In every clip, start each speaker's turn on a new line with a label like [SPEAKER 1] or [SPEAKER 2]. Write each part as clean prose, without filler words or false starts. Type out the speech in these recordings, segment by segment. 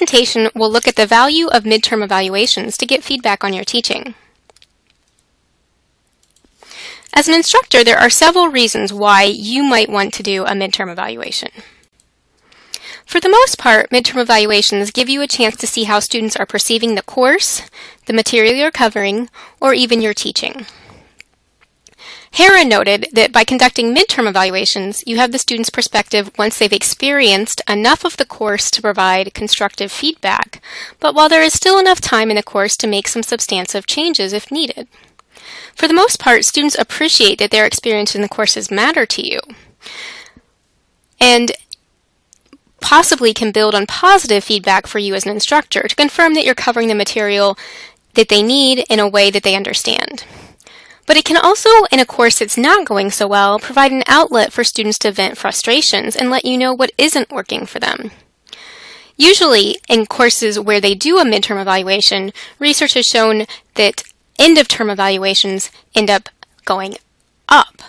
[SPEAKER 1] presentation, we'll look at the value of midterm evaluations to get feedback on your teaching. As an instructor, there are several reasons why you might want to do a midterm evaluation. For the most part, midterm evaluations give you a chance to see how students are perceiving the course, the material you're covering, or even your teaching. Hara noted that by conducting midterm evaluations, you have the student's perspective once they've experienced enough of the course to provide constructive feedback, but while there is still enough time in the course to make some substantive changes if needed. For the most part, students appreciate that their experience in the courses matter to you, and possibly can build on positive feedback for you as an instructor to confirm that you're covering the material that they need in a way that they understand. But it can also, in a course that's not going so well, provide an outlet for students to vent frustrations and let you know what isn't working for them. Usually, in courses where they do a midterm evaluation, research has shown that end-of-term evaluations end up going up.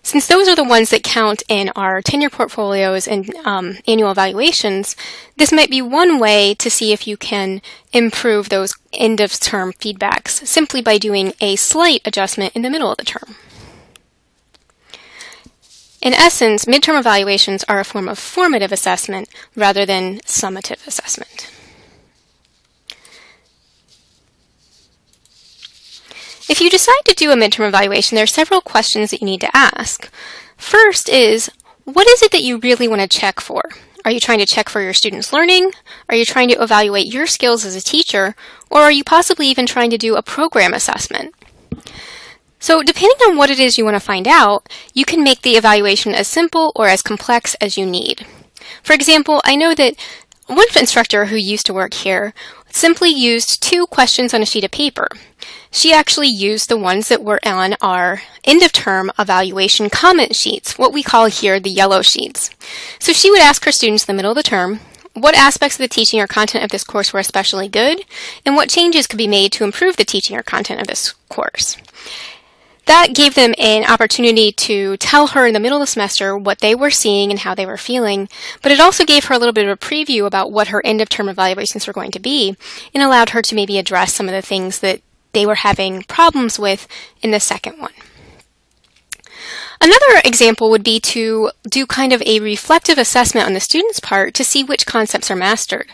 [SPEAKER 1] Since those are the ones that count in our tenure portfolios and annual evaluations, this might be one way to see if you can improve those end-of-term feedbacks simply by doing a slight adjustment in the middle of the term. In essence, midterm evaluations are a form of formative assessment rather than summative assessment. If you decide to do a midterm evaluation, there are several questions that you need to ask. First is, what is it that you really want to check for? Are you trying to check for your students' learning? Are you trying to evaluate your skills as a teacher? Or are you possibly even trying to do a program assessment? So depending on what it is you want to find out, you can make the evaluation as simple or as complex as you need. For example, I know that one instructor who used to work here simply used 2 questions on a sheet of paper. She actually used the ones that were on our end-of-term evaluation comment sheets, what we call here the yellow sheets. So she would ask her students in the middle of the term, what aspects of the teaching or content of this course were especially good, and what changes could be made to improve the teaching or content of this course. That gave them an opportunity to tell her in the middle of the semester what they were seeing and how they were feeling, but it also gave her a little bit of a preview about what her end-of-term evaluations were going to be, and allowed her to maybe address some of the things that they were having problems with in the second one. Another example would be to do kind of a reflective assessment on the student's part to see which concepts are mastered.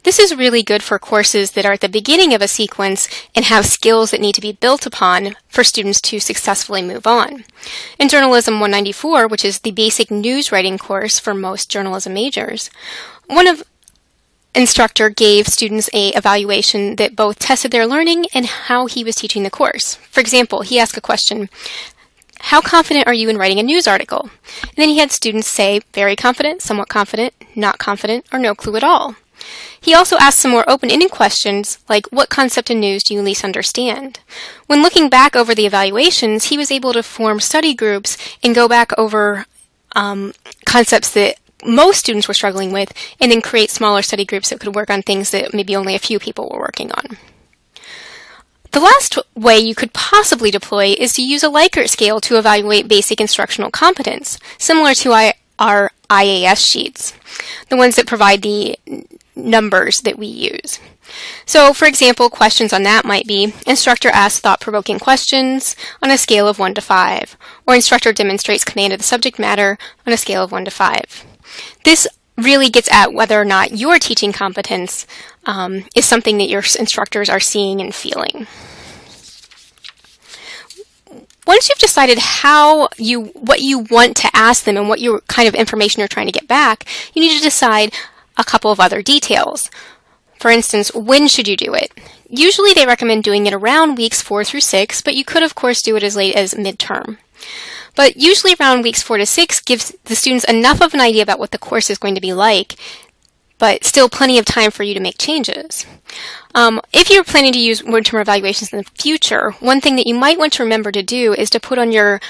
[SPEAKER 1] This is really good for courses that are at the beginning of a sequence and have skills that need to be built upon for students to successfully move on. In Journalism 194, which is the basic news writing course for most journalism majors, one instructor gave students an evaluation that both tested their learning and how he was teaching the course. For example, he asked a question, how confident are you in writing a news article? And then he had students say, very confident, somewhat confident, not confident, or no clue at all. He also asked some more open-ended questions, like what concept in news do you least understand? When looking back over the evaluations, he was able to form study groups and go back over concepts that most students were struggling with, and then create smaller study groups that could work on things that maybe only a few people were working on. The last way you could possibly deploy is to use a Likert scale to evaluate basic instructional competence, similar to our IAS sheets, the ones that provide the numbers that we use. So, for example, questions on that might be, instructor asks thought-provoking questions on a scale of 1 to 5, or instructor demonstrates command of the subject matter on a scale of 1 to 5. This really gets at whether or not your teaching competence is something that your instructors are seeing and feeling. Once you've decided what you want to ask them and what your kind of information you're trying to get back, you need to decide a couple of other details. For instance, when should you do it? Usually they recommend doing it around weeks 4 through 6, but you could of course do it as late as midterm. But usually around weeks 4 to 6 gives the students enough of an idea about what the course is going to be like, but still plenty of time for you to make changes. If you're planning to use midterm evaluations in the future, one thing that you might want to remember to do is to put on your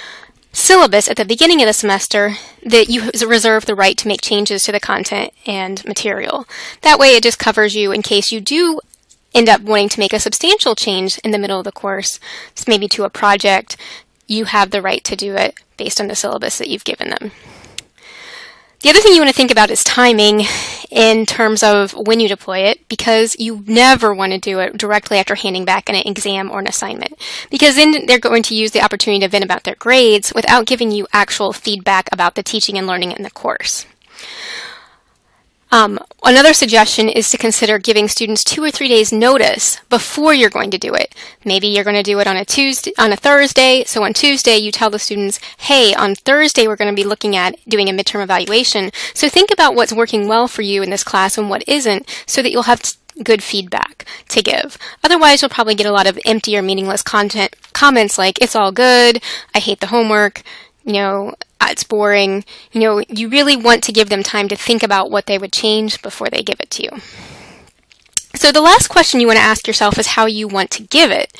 [SPEAKER 1] syllabus at the beginning of the semester that you reserve the right to make changes to the content and material. That way it just covers you in case you do end up wanting to make a substantial change in the middle of the course, maybe to a project. You have the right to do it based on the syllabus that you've given them. The other thing you want to think about is timing in terms of when you deploy it, because you never want to do it directly after handing back an exam or an assignment, because then they're going to use the opportunity to vent about their grades without giving you actual feedback about the teaching and learning in the course. Another suggestion is to consider giving students 2 or 3 days notice before you're going to do it. Maybe you're going to do it on a Thursday. So on Tuesday, you tell the students, hey, on Thursday, we're going to be looking at doing a midterm evaluation. So think about what's working well for you in this class and what isn't, so that you'll have good feedback to give. Otherwise, you'll probably get a lot of empty or meaningless comments like, it's all good, I hate the homework, it's boring. You really want to give them time to think about what they would change before they give it to you. So the last question you want to ask yourself is how you want to give it.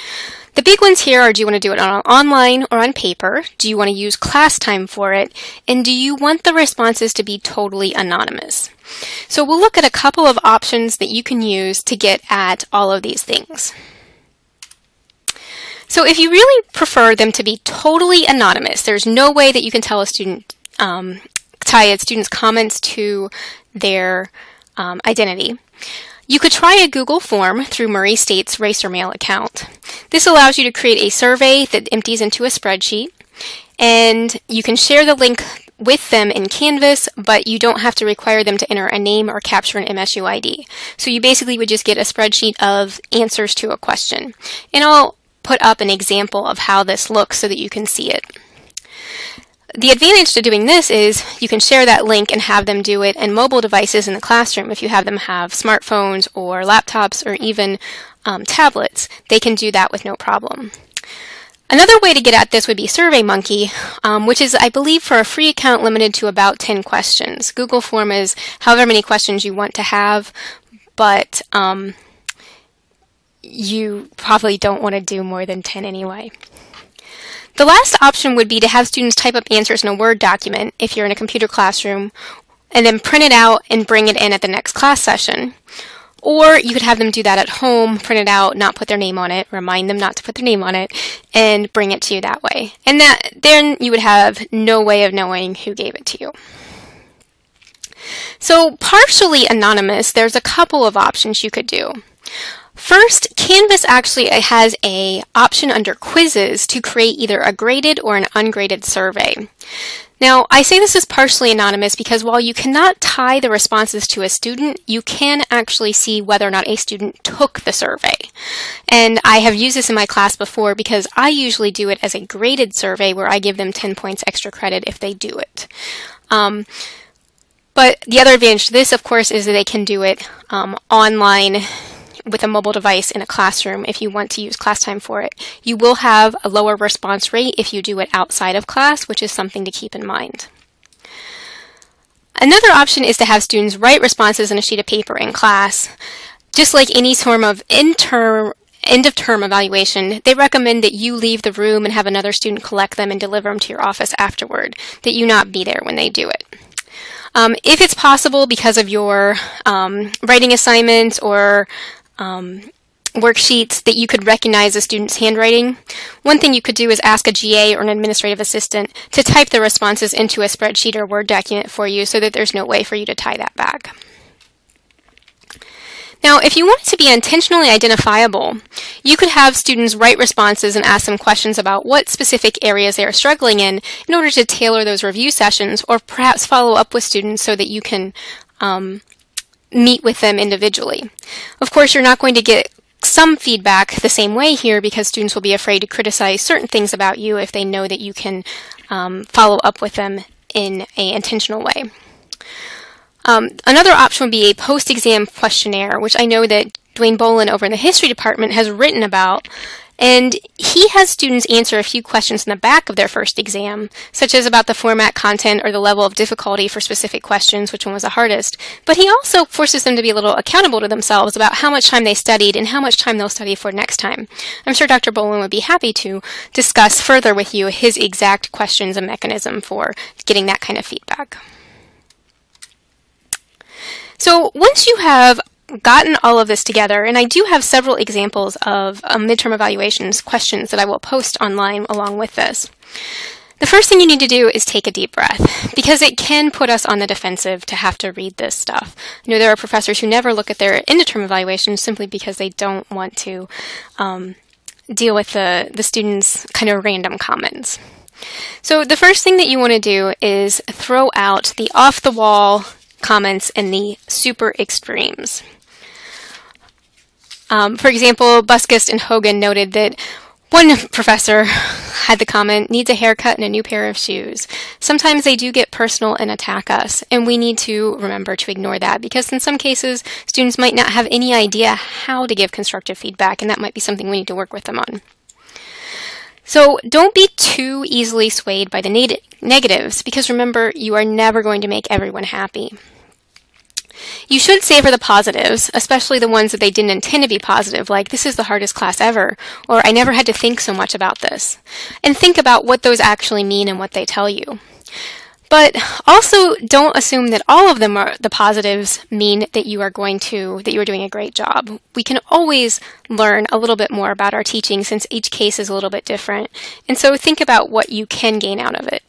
[SPEAKER 1] The big ones here are, do you want to do it online or on paper? Do you want to use class time for it? And do you want the responses to be totally anonymous? So we'll look at a couple of options that you can use to get at all of these things. So if you really prefer them to be totally anonymous, there's no way that you can tell a student, tie a student's comments to their identity. You could try a Google form through Murray State's Racer Mail account. This allows you to create a survey that empties into a spreadsheet, and you can share the link with them in Canvas, but you don't have to require them to enter a name or capture an MSU ID. So you basically would just get a spreadsheet of answers to a question. And I'll put up an example of how this looks so that you can see it. The advantage to doing this is you can share that link and have them do it in mobile devices in the classroom. If you have them have smartphones or laptops or even tablets, they can do that with no problem. Another way to get at this would be SurveyMonkey, which is, I believe, for a free account limited to about 10 questions. Google Form is however many questions you want to have, but you probably don't want to do more than 10 anyway. The last option would be to have students type up answers in a Word document if you're in a computer classroom, and then print it out and bring it in at the next class session. Or you could have them do that at home, print it out, not put their name on it, remind them not to put their name on it, and bring it to you that way. And then you would have no way of knowing who gave it to you. So partially anonymous, there's a couple of options you could do. First, Canvas actually has an option under quizzes to create either a graded or an ungraded survey. Now, I say this is partially anonymous because while you cannot tie the responses to a student, you can actually see whether or not a student took the survey. And I have used this in my class before because I usually do it as a graded survey where I give them 10 points extra credit if they do it. But the other advantage to this, of course, is that they can do it online with a mobile device in a classroom if you want to use class time for it. You will have a lower response rate if you do it outside of class, which is something to keep in mind. Another option is to have students write responses on a sheet of paper in class. Just like any form of end of term evaluation, they recommend that you leave the room and have another student collect them and deliver them to your office afterward, that you not be there when they do it. If it's possible because of your writing assignments or worksheets that you could recognize a student's handwriting, one thing you could do is ask a GA or an administrative assistant to type the responses into a spreadsheet or Word document for you so that there's no way for you to tie that back. Now, if you want it to be intentionally identifiable, you could have students write responses and ask them questions about what specific areas they are struggling in order to tailor those review sessions, or perhaps follow up with students so that you can meet with them individually. Of course, you're not going to get some feedback the same way here because students will be afraid to criticize certain things about you if they know that you can follow up with them in an intentional way. Another option would be a post-exam questionnaire, which I know that Dwayne Bolin over in the history department has written about, and he has students answer a few questions in the back of their first exam, such as about the format, content, or the level of difficulty for specific questions, which one was the hardest. But he also forces them to be a little accountable to themselves about how much time they studied and how much time they'll study for next time. I'm sure Dr. Bolin would be happy to discuss further with you his exact questions and mechanism for getting that kind of feedback. So once you have gotten all of this together, and I do have several examples of midterm evaluations questions that I will post online along with this. The first thing you need to do is take a deep breath, because it can put us on the defensive to have to read this stuff. I know there are professors who never look at their end-of-term evaluations simply because they don't want to deal with the students' kind of random comments. So the first thing that you want to do is throw out the off-the-wall comments and the super extremes. For example, Buskist and Hogan noted that one professor had the comment, needs a haircut and a new pair of shoes. Sometimes they do get personal and attack us, and we need to remember to ignore that, because in some cases, students might not have any idea how to give constructive feedback, and that might be something we need to work with them on. So don't be too easily swayed by the negatives, because remember, you are never going to make everyone happy. You should savor the positives, especially the ones that they didn't intend to be positive, like, this is the hardest class ever, or I never had to think so much about this. And think about what those actually mean and what they tell you. But also, don't assume that all of them are the positives mean that you are doing a great job. We can always learn a little bit more about our teaching, since each case is a little bit different. And so think about what you can gain out of it.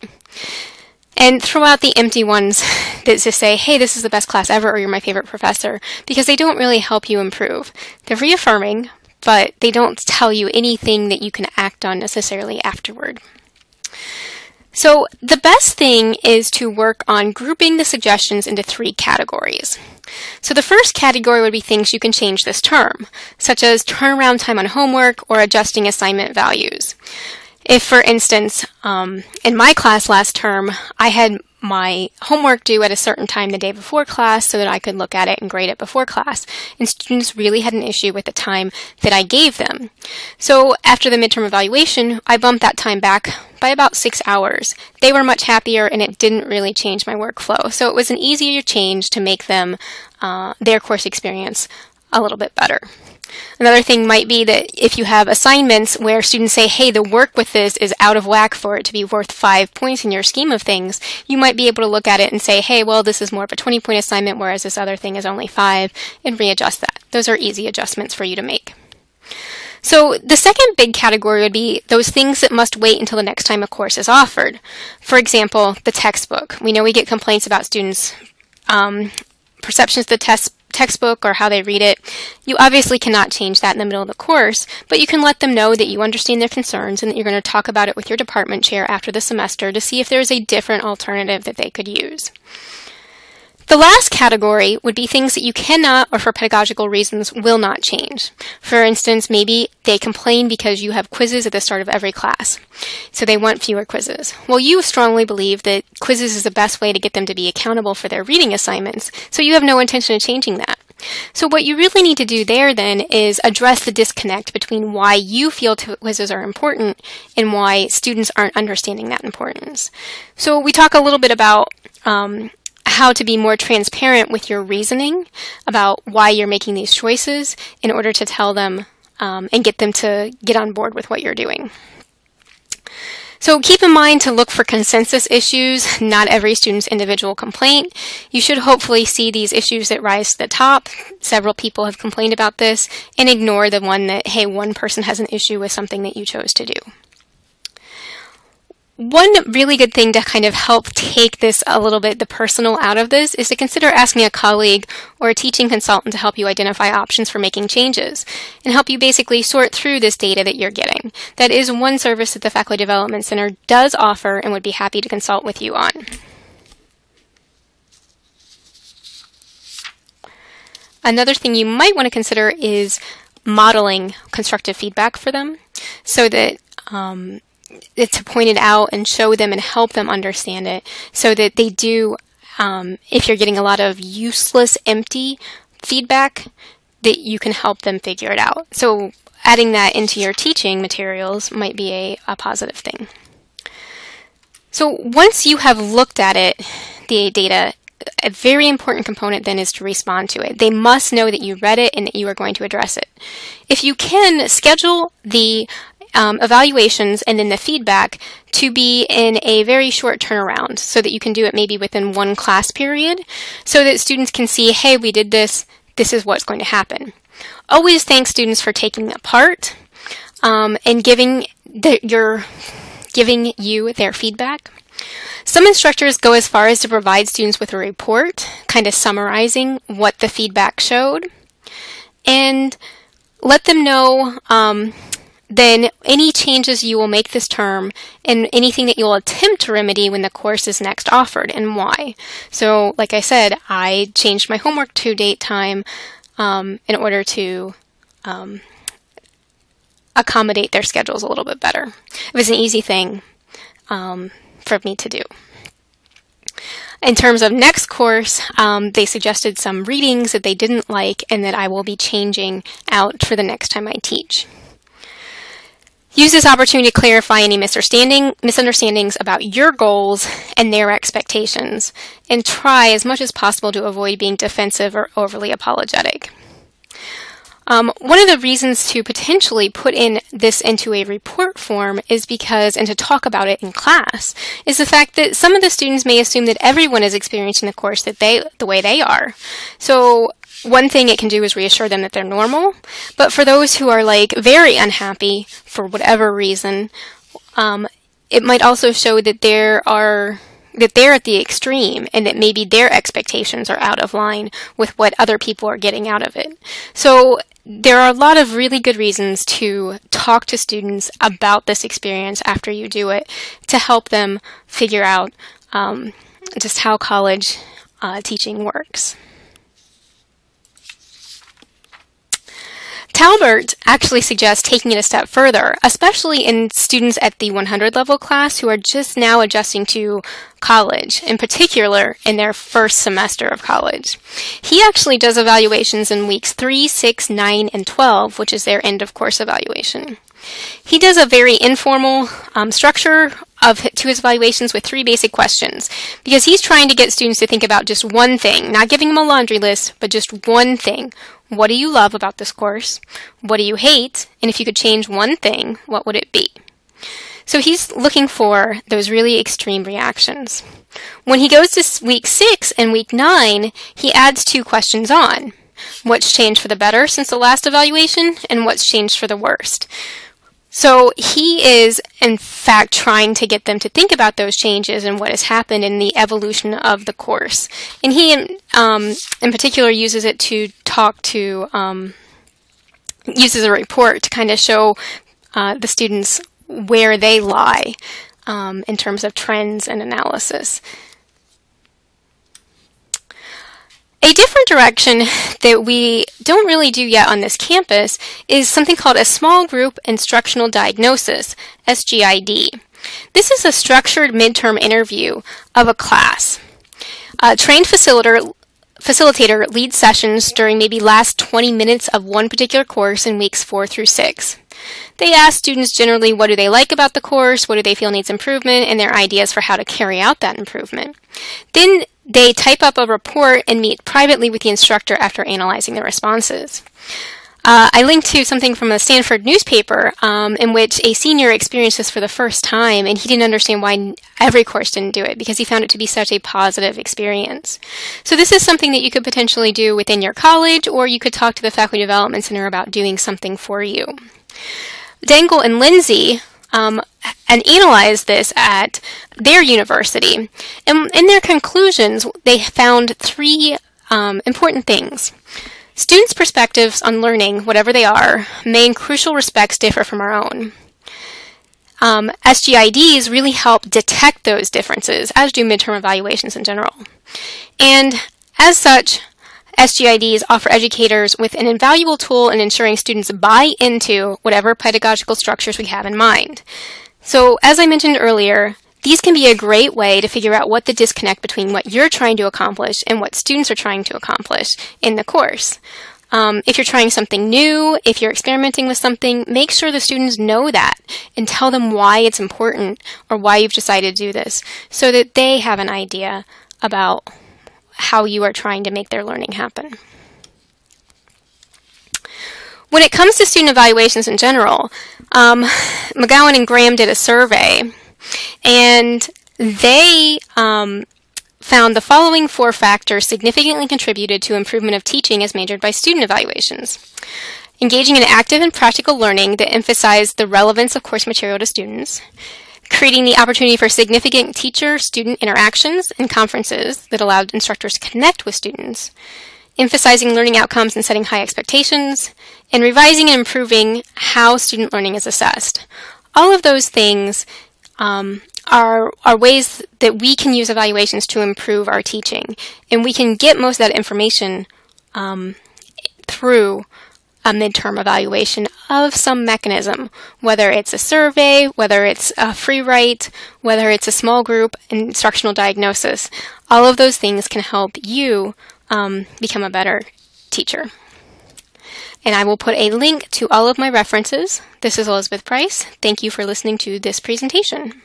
[SPEAKER 1] And throw out the empty ones that just say, hey, this is the best class ever, or you're my favorite professor, because they don't really help you improve. They're reaffirming, but they don't tell you anything that you can act on necessarily afterward. So the best thing is to work on grouping the suggestions into 3 categories. So the first category would be things you can change this term, such as turnaround time on homework or adjusting assignment values. If, for instance, in my class last term, I had my homework due at a certain time the day before class so that I could look at it and grade it before class, and students really had an issue with the time that I gave them. So after the midterm evaluation, I bumped that time back by about 6 hours. They were much happier, and it didn't really change my workflow. So it was an easier change to make them, their course experience a little bit better. Another thing might be that if you have assignments where students say, hey, the work with this is out of whack for it to be worth 5 points in your scheme of things, you might be able to look at it and say, hey, well, this is more of a 20-point assignment, whereas this other thing is only 5, and readjust that. Those are easy adjustments for you to make. So the second big category would be those things that must wait until the next time a course is offered. For example, the textbook. We know we get complaints about students' perceptions of the textbook or how they read it. You obviously cannot change that in the middle of the course, but you can let them know that you understand their concerns and that you're going to talk about it with your department chair after the semester to see if there's a different alternative that they could use. The last category would be things that you cannot, or for pedagogical reasons, will not change. For instance, maybe they complain because you have quizzes at the start of every class, so they want fewer quizzes. Well, you strongly believe that quizzes is the best way to get them to be accountable for their reading assignments, so you have no intention of changing that. So what you really need to do there then is address the disconnect between why you feel quizzes are important and why students aren't understanding that importance. So we talk a little bit about how to be more transparent with your reasoning about why you're making these choices in order to tell them and get them to get on board with what you're doing. So keep in mind to look for consensus issues, not every student's individual complaint. You should hopefully see these issues that rise to the top. Several people have complained about this, and ignore the one that, hey, one person has an issue with something that you chose to do. One really good thing to kind of help take this a little bit, the personal out of this, is to consider asking a colleague or a teaching consultant to help you identify options for making changes and help you basically sort through this data that you're getting. That is one service that the Faculty Development Center does offer and would be happy to consult with you on. Another thing you might want to consider is modeling constructive feedback for them so that to point it out and show them and help them understand it so that they do, if you're getting a lot of useless, empty feedback, that you can help them figure it out. So adding that into your teaching materials might be a positive thing. So once you have looked at it, the data, a very important component then is to respond to it. They must know that you read it and that you are going to address it. If you can, schedule the evaluations and then the feedback to be in a very short turnaround so that you can do it maybe within one class period so that students can see, hey, we did this, this is what's going to happen. Always thank students for taking that part and giving your giving you their feedback. Some instructors go as far as to provide students with a report, kind of summarizing what the feedback showed, and let them know then any changes you will make this term and anything that you'll attempt to remedy when the course is next offered and why. So, like I said, I changed my homework due date time in order to accommodate their schedules a little bit better. It was an easy thing for me to do. In terms of next course, they suggested some readings that they didn't like and that I will be changing out for the next time I teach. Use this opportunity to clarify any misunderstandings about your goals and their expectations, and try as much as possible to avoid being defensive or overly apologetic. One of the reasons to potentially put this into a report form is because, and to talk about it in class, is the fact that some of the students may assume that everyone is experiencing the course the way they are. So one thing it can do is reassure them that they're normal, but for those who are very unhappy for whatever reason, it might also show that they're at the extreme and that maybe their expectations are out of line with what other people are getting out of it. So there are a lot of really good reasons to talk to students about this experience after you do it to help them figure out just how college teaching works. Talbert actually suggests taking it a step further, especially in students at the 100 level class who are just now adjusting to college, in particular in their first semester of college. He actually does evaluations in weeks 3, 6, 9, and 12, which is their end of course evaluation. He does a very informal structure to his evaluations with 3 basic questions, because he's trying to get students to think about just one thing, not giving them a laundry list, but just one thing. What do you love about this course? What do you hate? And if you could change one thing, what would it be? So he's looking for those really extreme reactions. When he goes to week 6 and week 9, he adds 2 questions on. What's changed for the better since the last evaluation, and what's changed for the worst? So he is, in fact, trying to get them to think about those changes and what has happened in the evolution of the course. And he, in particular, uses it to talk to, uses a report to kind of show the students where they lie in terms of trends and analysis. A different direction that we don't really do yet on this campus is something called a Small Group Instructional Diagnosis, SGID. This is a structured midterm interview of a class. A trained facilitator leads sessions during maybe last 20 minutes of one particular course in weeks 4 through 6. They ask students generally what do they like about the course, what do they feel needs improvement, and their ideas for how to carry out that improvement. Then they type up a report and meet privately with the instructor after analyzing the responses. I linked to something from a Stanford newspaper in which a senior experienced this for the first time, and he didn't understand why every course didn't do it because he found it to be such a positive experience. So this is something that you could potentially do within your college, or you could talk to the Faculty Development Center about doing something for you. Dangle and Lindsay and analyzed this at their university. And in their conclusions, they found 3 important things. Students' perspectives on learning, whatever they are, may in crucial respects differ from our own. SGIDs really help detect those differences, as do midterm evaluations in general. And as such, SGIDs offer educators with an invaluable tool in ensuring students buy into whatever pedagogical structures we have in mind. So, as I mentioned earlier, these can be a great way to figure out what the disconnect between what you're trying to accomplish and what students are trying to accomplish in the course. If you're trying something new, if you're experimenting with something, make sure the students know that and tell them why it's important or why you've decided to do this so that they have an idea about how you are trying to make their learning happen. When it comes to student evaluations in general, McGowan and Graham did a survey, and they found the following 4 factors significantly contributed to improvement of teaching as measured by student evaluations. Engaging in active and practical learning that emphasized the relevance of course material to students, creating the opportunity for significant teacher-student interactions and conferences that allowed instructors to connect with students, emphasizing learning outcomes and setting high expectations, and revising and improving how student learning is assessed. All of those things are ways that we can use evaluations to improve our teaching, and we can get most of that information through a midterm evaluation of some mechanism, whether it's a survey, whether it's a free write, whether it's a small group instructional diagnosis. All of those things can help you become a better teacher. And I will put a link to all of my references. This is Elizabeth Price. Thank you for listening to this presentation.